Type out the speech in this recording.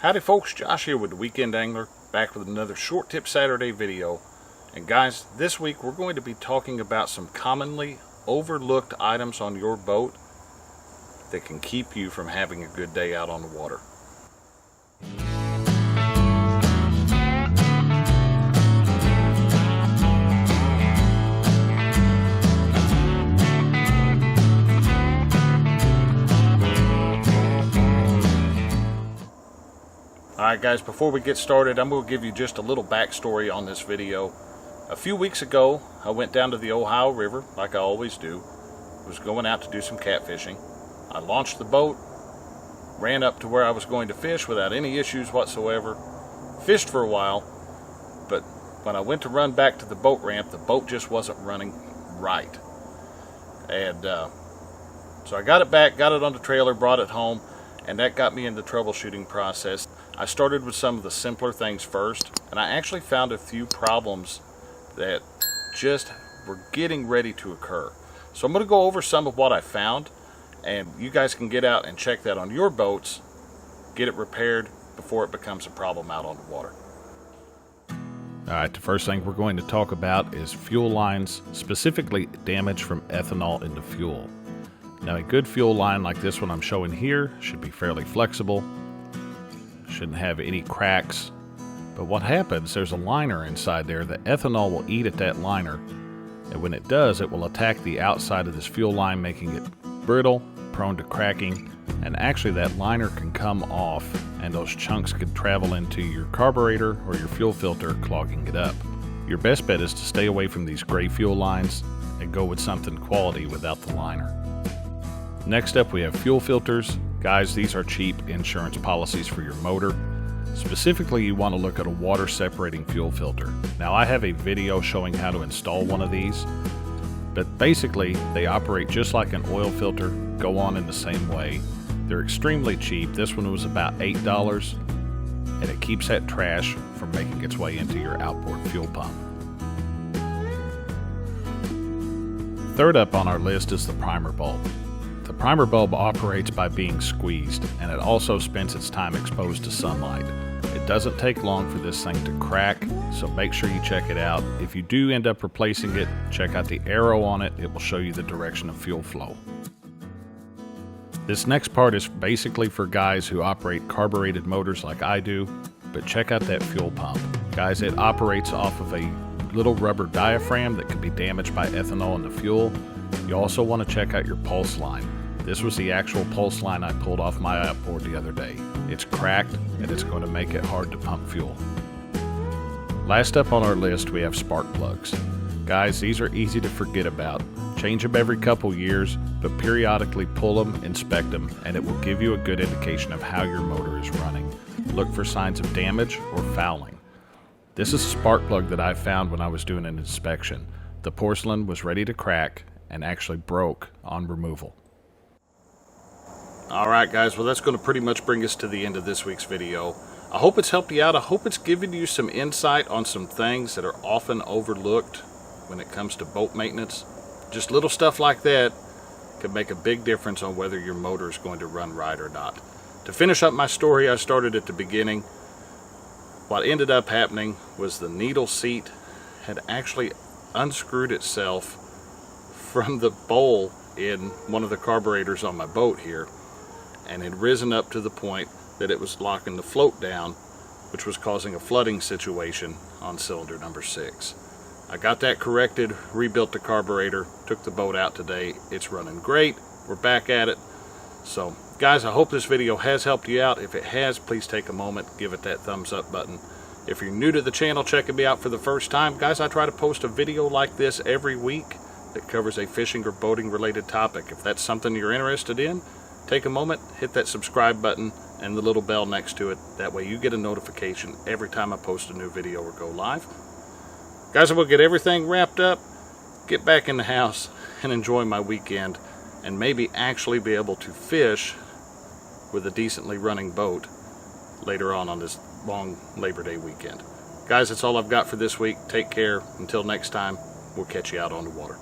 Howdy folks, Josh here with the Weekend Angler, back with another Short Tip Saturday video. And guys, this week we're going to be talking about some commonly overlooked items on your boat that can keep you from having a good day out on the water. Alright guys, before we get started, I'm going to give you just a little backstory on this video. A few weeks ago, I went down to the Ohio River, like I always do. I was going out to do some catfishing. I launched the boat, ran up to where I was going to fish without any issues whatsoever, fished for a while, but when I went to run back to the boat ramp, the boat just wasn't running right. And so I got it back, got it on the trailer, brought it home, and that got me in the troubleshooting process. I started with some of the simpler things first, and I actually found a few problems that just were getting ready to occur. So I'm going to go over some of what I found, and you guys can get out and check that on your boats, get it repaired before it becomes a problem out on the water. Alright, the first thing we're going to talk about is fuel lines, specifically damage from ethanol in the fuel. Now a good fuel line like this one I'm showing here should be fairly flexible, shouldn't have any cracks, but what happens, there's a liner inside there. The ethanol will eat at that liner, and when it does, it will attack the outside of this fuel line, making it brittle, prone to cracking, and actually that liner can come off and those chunks could travel into your carburetor or your fuel filter, clogging it up. Your best bet is to stay away from these gray fuel lines and go with something quality without the liner. Next up, we have fuel filters. Guys, these are cheap insurance policies for your motor. Specifically, you want to look at a water separating fuel filter. Now, I have a video showing how to install one of these, but basically they operate just like an oil filter, go on in the same way. They're extremely cheap. This one was about $8, and it keeps that trash from making its way into your outboard fuel pump. Third up on our list is the primer bulb. The primer bulb operates by being squeezed, and it also spends its time exposed to sunlight. It doesn't take long for this thing to crack, so make sure you check it out. If you do end up replacing it, check out the arrow on it. It will show you the direction of fuel flow. This next part is basically for guys who operate carbureted motors like I do, but check out that fuel pump. Guys, it operates off of a little rubber diaphragm that can be damaged by ethanol in the fuel. You also want to check out your pulse line. This was the actual pulse line I pulled off my outboard the other day. It's cracked and it's going to make it hard to pump fuel. Last up on our list, we have spark plugs. Guys, these are easy to forget about. Change them every couple years, but periodically pull them, inspect them, and it will give you a good indication of how your motor is running. Look for signs of damage or fouling. This is a spark plug that I found when I was doing an inspection. The porcelain was ready to crack and actually broke on removal. Alright guys, well that's going to pretty much bring us to the end of this week's video. I hope it's helped you out. I hope it's given you some insight on some things that are often overlooked when it comes to boat maintenance. Just little stuff like that can make a big difference on whether your motor is going to run right or not. To finish up my story I started at the beginning, what ended up happening was the needle seat had actually unscrewed itself from the bowl in one of the carburetors on my boat here, and had risen up to the point that it was locking the float down, which was causing a flooding situation on cylinder number 6. I got that corrected, rebuilt the carburetor, took the boat out today. It's running great. We're back at it. So guys, I hope this video has helped you out. If it has, please take a moment, give it that thumbs up button. If you're new to the channel, checking me out for the first time, guys, I try to post a video like this every week that covers a fishing or boating related topic. If that's something you're interested in, take a moment, hit that subscribe button and the little bell next to it. That way you get a notification every time I post a new video or go live. Guys, I will get everything wrapped up, get back in the house and enjoy my weekend, and maybe actually be able to fish with a decently running boat later on this long Labor Day weekend. Guys, that's all I've got for this week. Take care. Until next time, we'll catch you out on the water.